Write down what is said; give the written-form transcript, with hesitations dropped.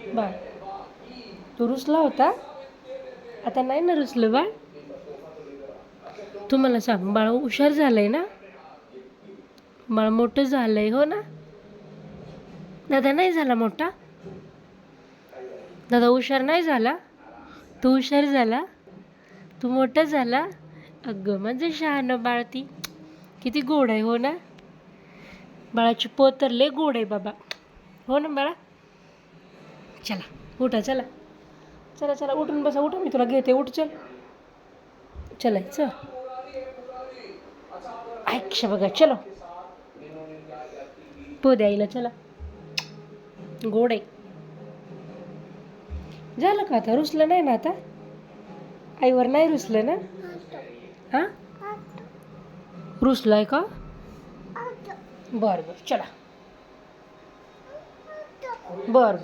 बाळ तू रुसला होता, आता नाही ना रुसलं बाळ. तू मला सांग, बाळ हुशार झालंय ना, बाळ मोठं झालंय हो ना. दादा नाही झाला मोठा, दादा हुशार नाही झाला, तू हुशार झाला, तू मोठा झाला. अगं माझं शहाणं बाळ, ती किती गोड आहे हो ना. बाळाची पोतर लय गोड आहे बाबा, हो ना बाळा. चला उठा, चला चला चला उठून बसा, उठा मी तुला घेते, उठ चल. चलायचं ऐकशा बघा, चलो पो द्यायला चला. गोड आहे. झालं का आता, रुसलं नाही ना आता, आईवर नाही रुसलं ना. हां रुसलाय का, बरं बरं चला, बरं.